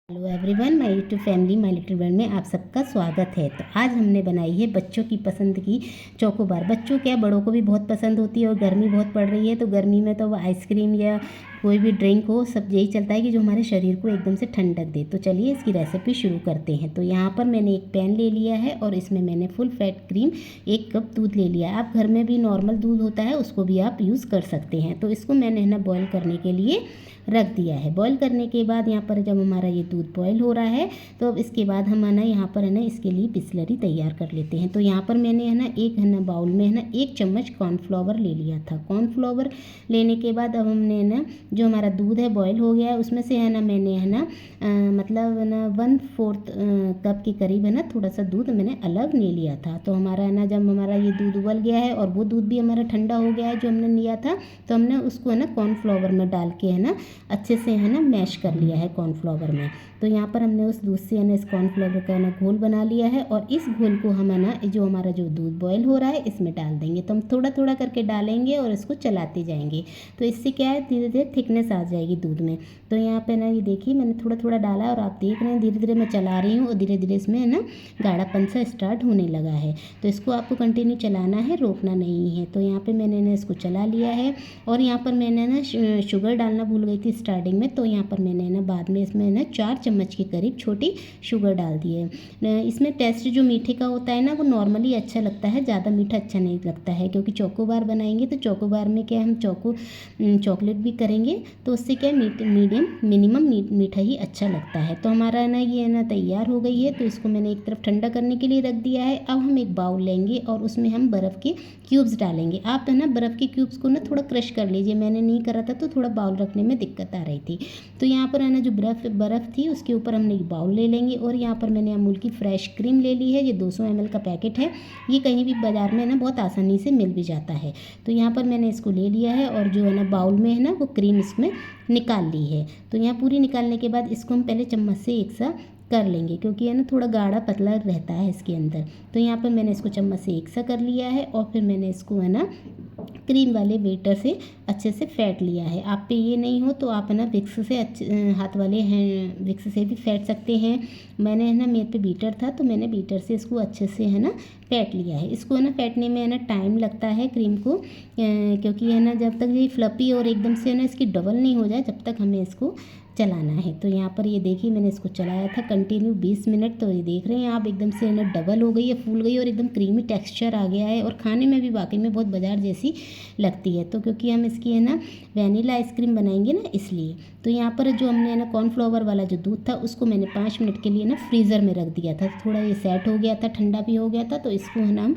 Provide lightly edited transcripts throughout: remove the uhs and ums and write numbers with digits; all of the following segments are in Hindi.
Hello everyone, my YouTube family my little world में आप सबका स्वागत है। तो आज हमने बनाई है बच्चों की पसंद की चोकोबार। बच्चों क्या, बड़ों को भी बहुत पसंद होती है और गर्मी बहुत पड़ रही है तो गर्मी में तो आइसक्रीम या कोई भी ड्रिंक हो, सब यही चलता है कि जो हमारे शरीर को एकदम से ठंडक दे। तो चलिए इसकी रेसिपी शुरू करते हैं। तो यहाँ पर मैंने एक पैन ले लिया है और इसमें मैंने फुल फैट क्रीम 1 कप दूध ले लिया है। आप घर में भी नॉर्मल दूध होता है उसको भी आप यूज़ कर सकते हैं। तो इसको मैंने ना बॉईल करने के लिए रख दिया है। बॉईल करने के बाद यहाँ पर जब हमारा ये दूध बॉईल हो रहा है तो अब इसके बाद हम है ना यहाँ पर है ना इसके लिए बिस्लरी तैयार कर लेते हैं। तो यहाँ पर मैंने है ना एक है ना बाउल में है ना 1 चम्मच कॉर्नफ्लावर ले लिया था। कॉर्नफ्लावर लेने के बाद अब हमने ना जो हमारा दूध है बॉईल हो गया है उसमें से है ना मैंने है ना मतलब है ना 1/4 कप के करीब है ना थोड़ा सा दूध मैंने अलग ले लिया था। तो हमारा है ना जब हमारा ये दूध उबल गया है और वो दूध भी हमारा ठंडा हो गया है जो हमने लिया था, तो हमने उसको है ना कॉर्नफ्लावर में डाल के है ना अच्छे से है ना मैश कर लिया है कॉर्नफ्लावर में। तो यहाँ पर हमने उस दूध से है ना इस कॉर्नफ्लावर का ना घोल बना लिया है और इस घोल को हम है ना जो हमारा जो दूध बॉयल हो रहा है इसमें डाल देंगे। तो हम थोड़ा थोड़ा करके डालेंगे और इसको चलाते जाएंगे। तो इससे क्या है, धीरे धीरे थिकनेस आ जाएगी दूध में। तो यहाँ पे ना ये देखिए मैंने थोड़ा थोड़ा डाला और आप देख रहे हैं धीरे धीरे मैं चला रही हूँ और धीरे धीरे इसमें है ना गाढ़ापन सा स्टार्ट होने लगा है। तो इसको आपको कंटिन्यू चलाना है, रोकना नहीं है। तो यहाँ पर मैंने ना इसको चला लिया है और यहाँ पर मैंने ना शुगर डालना भूल गई थी स्टार्टिंग में। तो यहाँ पर मैंने ना बाद में इसमें ना 4 चम्मच के करीब छोटी शुगर डाल दी है। इसमें टेस्ट जो मीठे का होता है ना वो नॉर्मली अच्छा लगता है, ज़्यादा मीठा अच्छा नहीं लगता है क्योंकि चोकोबार बनाएंगे तो चोकोबार में क्या हम चॉकलेट भी करेंगे तो उससे क्या मिनिमम मीठा ही अच्छा लगता है। तो हमारा ना ये ना तैयार हो गई है। तो इसको मैंने एक तरफ ठंडा करने के लिए रख दिया है। अब हम एक बाउल लेंगे और उसमें हम बर्फ़ के क्यूब्स डालेंगे। आप है ना बर्फ़ के क्यूब्स को ना थोड़ा क्रश कर लीजिए, मैंने नहीं करा था तो थोड़ा बाउल रखने में दिक्कत आ रही थी। तो यहाँ पर है ना जो बर्फ़ थी उसके ऊपर हमने एक बाउल ले लेंगे और यहाँ पर मैंने अमूल की फ्रेश क्रीम ले ली है। ये 200 ml का पैकेट है, ये कहीं भी बाज़ार में ना बहुत आसानी से मिल भी जाता है। तो यहाँ पर मैंने इसको ले लिया है और जो है ना बाउल में है ना वो क्रीम इसमें निकाल ली है। तो यहाँ पूरी निकालने के बाद इसको हम पहले चम्मच से एक सा कर लेंगे क्योंकि है ना थोड़ा गाढ़ा पतला रहता है इसके अंदर। तो यहाँ पर मैंने इसको चम्मच से एक सा कर लिया है और फिर मैंने इसको है ना क्रीम वाले बीटर से अच्छे से फेंट लिया है। आप पे ये नहीं हो तो आप है ना विक्स से हाथ वाले हैं विक्स से भी फेंट सकते हैं। मैंने है ना मेरे पे बीटर था तो मैंने बीटर से इसको अच्छे से है ना फेंट लिया है। इसको है ना फेंटने में है ना टाइम लगता है क्रीम को, क्योंकि है ना जब तक ये फ्लपी और एकदम से है ना इसकी डबल नहीं हो जाए जब तक हमें इसको चलाना है। तो यहाँ पर ये देखिए मैंने इसको चलाया था कंटिन्यू 20 मिनट। तो ये देख रहे हैं आप एकदम से है ना डबल हो गई है, फूल गई और एकदम क्रीमी टेक्सचर आ गया है और खाने में भी वाकई में बहुत बाजार जैसी लगती है। तो क्योंकि हम इसकी है ना वैनिला आइसक्रीम बनाएंगे ना इसलिए। तो यहाँ पर जो हमने है ना कॉर्नफ्लावर वाला जो दूध था उसको मैंने 5 मिनट के लिए ना फ्रीज़र में रख दिया था। थोड़ा ये सेट हो गया था, ठंडा भी हो गया था। तो इसको है ना हम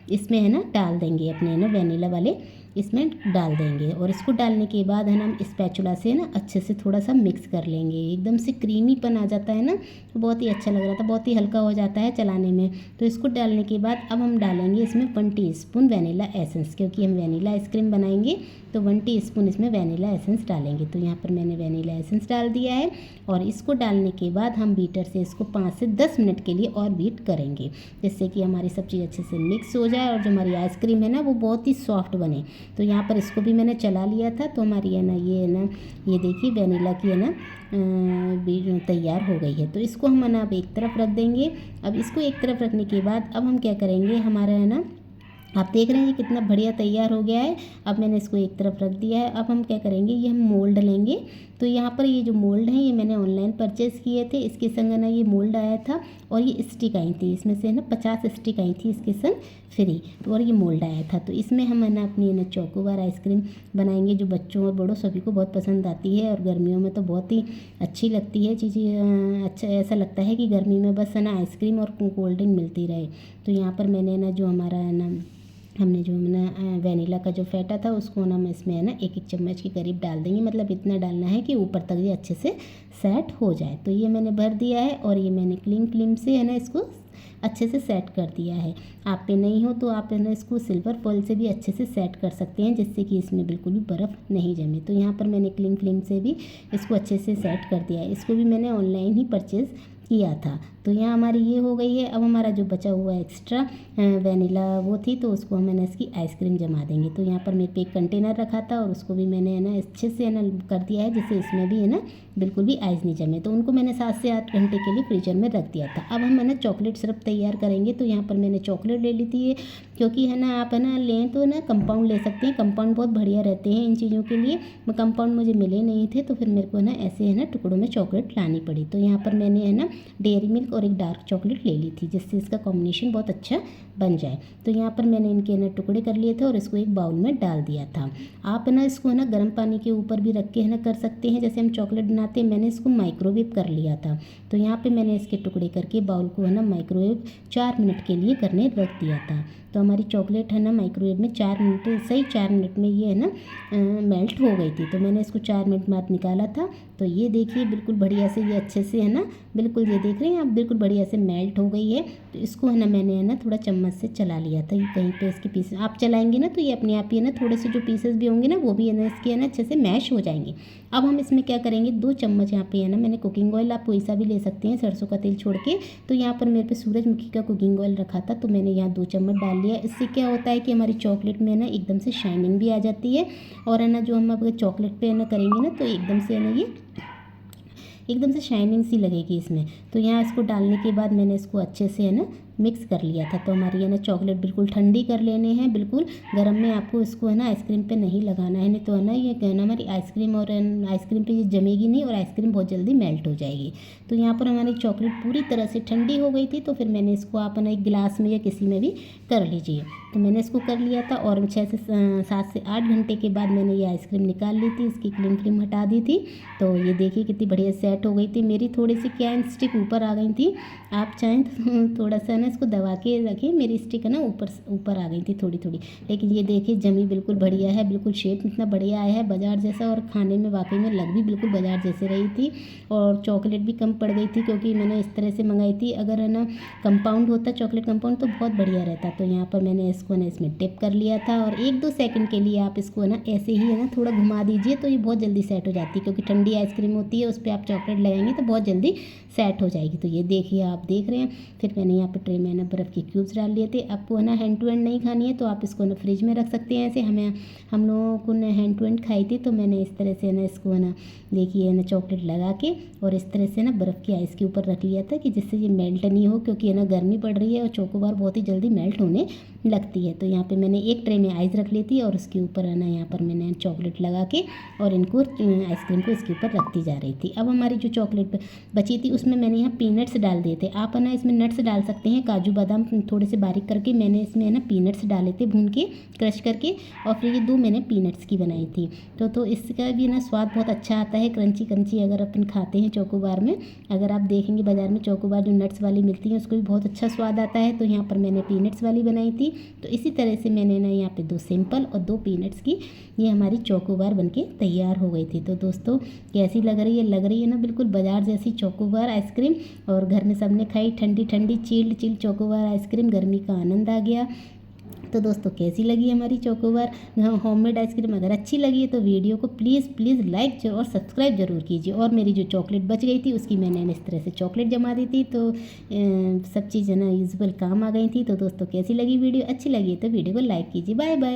इसमें है ना डाल देंगे, अपने है ना वैनिला वाले इसमें डाल देंगे और इसको डालने के बाद है ना हम स्पैचुला से ना अच्छे से थोड़ा सा मिक्स कर लेंगे। एकदम से क्रीमीपन आ जाता है ना, तो बहुत ही अच्छा लग रहा था, बहुत ही हल्का हो जाता है चलाने में। तो इसको डालने के बाद अब हम डालेंगे इसमें 1 टीस्पून वैनिला एसेंस, क्योंकि हम वैनिला आइसक्रीम बनाएंगे तो 1 टीस्पून इसमें वैनिला एसेंस डालेंगे। तो यहाँ पर मैंने वैनिला एसेंस डाल दिया है और इसको डालने के बाद हम बीटर से इसको 5 से 10 मिनट के लिए और बीट करेंगे जिससे कि हमारी सब चीज़ अच्छे से मिक्स हो जाए और जो हमारी आइसक्रीम है ना वो बहुत ही सॉफ्ट बने। तो यहाँ पर इसको भी मैंने चला लिया था। तो हमारी है ना ये देखिए वैनिला की है ना तैयार हो गई है। तो इसको हम है ना अब एक तरफ रख देंगे। अब इसको एक तरफ रखने के बाद अब हम क्या करेंगे, हमारा है ना आप देख रहे हैं ये कितना बढ़िया तैयार हो गया है। अब मैंने इसको एक तरफ रख दिया है। अब हम क्या करेंगे, ये हम मोल्ड लेंगे। तो यहाँ पर ये जो मोल्ड है ये मैंने ऑनलाइन परचेज़ किए थे। इसके संग ना ये मोल्ड आया था और ये स्टिक आई थी, इसमें से ना 50 स्टिक आई थी इसके संग फ्री, और ये मोल्ड आया था। तो इसमें हम है ना अपनी है ना चोकोबार आइसक्रीम बनाएंगे जो बच्चों और बड़ों सभी को बहुत पसंद आती है और गर्मियों में तो बहुत ही अच्छी लगती है चीज़ें। अच्छा ऐसा लगता है कि गर्मी में बस है ना आइसक्रीम और कोल्ड ड्रिंक मिलती रहे। तो यहाँ पर मैंने ना जो हमारा है ना हमने जो ना वैनिला का जो फेंटा था उसको ना हम इसमें है ना 1-1 चम्मच के करीब डाल देंगे। मतलब इतना डालना है कि ऊपर तक ये अच्छे से सेट हो जाए। तो ये मैंने भर दिया है और ये मैंने क्लिंग फिल्म से है ना इसको अच्छे से सेट कर दिया है। आप पे नहीं हो तो आप है ना इसको सिल्वर फॉइल से भी अच्छे से सेट कर सकते हैं जिससे कि इसमें बिल्कुल भी बर्फ़ नहीं जमे। तो यहाँ पर मैंने क्लिंग फिल्म से भी इसको अच्छे से सेट कर दिया है। इसको भी मैंने ऑनलाइन ही परचेज़ किया था। तो यहाँ हमारी ये हो गई है। अब हमारा जो बचा हुआ एक्स्ट्रा वनीला वो थी, तो उसको मैंने इसकी आइसक्रीम जमा देंगे। तो यहाँ पर मेरे पे एक कंटेनर रखा था और उसको भी मैंने है ना अच्छे से है ना कर दिया है, जिससे इसमें भी है ना बिल्कुल भी आइस नहीं जमे। तो उनको मैंने 7 से 8 घंटे के लिए फ्रीजर में रख दिया था। अब हम है ना चॉकलेट सिरप तैयार करेंगे। तो यहाँ पर मैंने चॉकलेट ले ली थी, क्योंकि है ना आप है ना लें तो ना कंपाउंड ले सकते हैं, कंपाउंड बहुत बढ़िया रहते हैं इन चीज़ों के लिए। कंपाउंड मुझे मिले नहीं थे, तो फिर मेरे को ना ऐसे है ना टुकड़ों में चॉकलेट लानी पड़ी। तो यहाँ पर मैंने है ना डेयरी मिल्क और एक डार्क चॉकलेट ले ली थी, जिससे इसका कॉम्बिनेशन बहुत अच्छा बन जाए। तो यहाँ पर मैंने इनके ना टुकड़े कर लिए थे और इसको एक बाउल में डाल दिया था। आप ना इसको है ना गर्म पानी के ऊपर भी रख के है ना कर सकते हैं, जैसे हम चॉकलेट बनाते हैं। मैंने इसको माइक्रोवेव कर लिया था। तो यहाँ पे मैंने इसके टुकड़े करके बाउल को है ना माइक्रोवेव 4 मिनट के लिए करने रख दिया था। तो हमारी चॉकलेट है ना माइक्रोवेव में 4 मिनट, सही 4 मिनट में ये है ना मेल्ट हो गई थी। तो मैंने इसको 4 मिनट बाद निकाला था। तो ये देखिए बिल्कुल बढ़िया से ये अच्छे से है ना बिल्कुल, ये देख रहे हैं आप, बिल्कुल बढ़िया से मेल्ट हो गई है। तो इसको है ना मैंने है ना थोड़ा चम्मच से चला लिया था। ये कहीं पे इसके पीसेस आप चलाएंगे ना तो ये अपने आप ही है ना थोड़े से जो पीसेस भी होंगे ना वो भी है ना इसके है ना अच्छे से मैश हो जाएंगे। अब हम इसमें क्या करेंगे, 2 चम्मच यहाँ पे है ना मैंने कुकिंग ऑयल, आप कोई सा भी ले सकते हैं सरसों का तेल छोड़ के। तो यहाँ पर मेरे पे सूरजमुखी का कुकिंग ऑयल रखा था, तो मैंने यहाँ 2 चम्मच डाल लिया। इससे क्या होता है कि हमारी चॉकलेट में है ना एकदम से शाइनिंग भी आ जाती है, और है ना जो हम अगर चॉकलेट पे है ना करेंगे ना तो एकदम से है ना ये एकदम से शाइनिंग सी लगेगी इसमें। तो यहाँ इसको डालने के बाद मैंने इसको अच्छे से है ना मिक्स कर लिया था। तो हमारी है ना चॉकलेट बिल्कुल ठंडी कर लेने हैं, बिल्कुल गर्म में आपको इसको है ना आइसक्रीम पे नहीं लगाना है, नहीं तो है ना ये कहना हमारी आइसक्रीम और आइसक्रीम पे ये जमेगी नहीं और आइसक्रीम बहुत जल्दी मेल्ट हो जाएगी। तो यहाँ पर हमारी चॉकलेट पूरी तरह से ठंडी हो गई थी। तो फिर मैंने इसको आप ना एक गिलास में या किसी में भी कर लीजिए। तो मैंने इसको कर लिया था और 7 से 8 घंटे के बाद मैंने ये आइसक्रीम निकाल ली थी, इसकी क्रीम हटा दी थी। तो ये देखिए कितनी बढ़िया सेट हो गई थी। मेरी थोड़ी सी क्या स्टिक ऊपर आ गई थी, आप चाहें तो थोड़ा सा ना इसको दबा के रखिए। मेरी स्टिक है ना ऊपर आ गई थी थोड़ी थोड़ी, लेकिन ये देखिए जमी बिल्कुल बढ़िया है, बिल्कुल शेप इतना बढ़िया आया है बाजार जैसा, और खाने में वाकई में लग भी बिल्कुल बाजार जैसे रही थी। और चॉकलेट भी कम पड़ गई थी, क्योंकि मैंने इस तरह से मंगाई थी। अगर है ना कंपाउंड होता चॉकलेट कंपाउंड तो बहुत बढ़िया रहता। तो यहाँ पर मैंने इसको ना इसमें डिप कर लिया था, और 1-2 सेकंड के लिए आप इसको ना ऐसे ही है ना थोड़ा घुमा दीजिए, तो ये बहुत जल्दी सेट हो जाती है। क्योंकि ठंडी आइसक्रीम होती है, उस पर आप चॉकलेट लगाएंगे तो बहुत जल्दी सेट हो जाएगी। तो ये देखिए आप देख रहे हैं। फिर मैंने यहाँ पे ट्रे में ना बर्फ़ के क्यूब्स डाल लिए थे। आपको है ना हैंड टू हैंड नहीं खानी है तो आप इसको ना फ्रिज में रख सकते हैं। ऐसे हम लोगों को ना हैंड टू हैंड खाई थी, तो मैंने इस तरह से ना इसको है ना देखिए ना चॉकलेट लगा के और इस तरह से ना बर्फ़ की आइस के ऊपर रख लिया था, कि जिससे ये मेल्ट नहीं हो, क्योंकि है ना गर्मी पड़ रही है और चोकोबार बहुत ही जल्दी मेल्ट होने लगती है। तो यहाँ पे मैंने एक ट्रे में आइस रख ली थी और उसके ऊपर है ना यहाँ पर मैंने चॉकलेट लगा के और इनको आइसक्रीम को इसके ऊपर रखती जा रही थी। अब हमारी जो चॉकलेट बची थी उसमें मैंने यहाँ पीनट्स डाल दिए थे। आप है ना इसमें नट्स डाल सकते हैं, काजू बादाम थोड़े से बारीक करके मैंने इसमें है ना पीनट्स डाले थे भून के, क्रश करके। और फिर ये 2 मैंने पीनट्स की बनाई थी। तो इसका भी ना स्वाद बहुत अच्छा आता है, क्रंची क्रंची अगर अपन खाते हैं चोकोबार में। अगर आप देखेंगे बाज़ार में चोकोबार जो नट्स वाली मिलती है उसको भी बहुत अच्छा स्वाद आता है। तो यहाँ पर मैंने पीनट्स वाली बनाई थी। तो इसी तरह से मैंने ना यहाँ पे 2 सिंपल और 2 पीनट्स की ये हमारी चोकोबार बनके तैयार हो गई थी। तो दोस्तों कैसी लग रही है ना बिल्कुल बाजार जैसी चोकोबार आइसक्रीम। और घर में सबने खाई ठंडी ठंडी चिल्ड चोकोबार आइसक्रीम, गर्मी का आनंद आ गया। तो दोस्तों कैसी लगी हमारी चोकोबार होममेड आइसक्रीम? अगर अच्छी लगी है तो वीडियो को प्लीज़ लाइक और सब्सक्राइब जरूर कीजिए। और मेरी जो चॉकलेट बच गई थी उसकी मैंने इस तरह से चॉकलेट जमा दी थी। तो सब चीज़ है ना यूजुअल काम आ गई थी। तो दोस्तों कैसी लगी वीडियो? अच्छी लगी है तो वीडियो को लाइक कीजिए। Bye bye.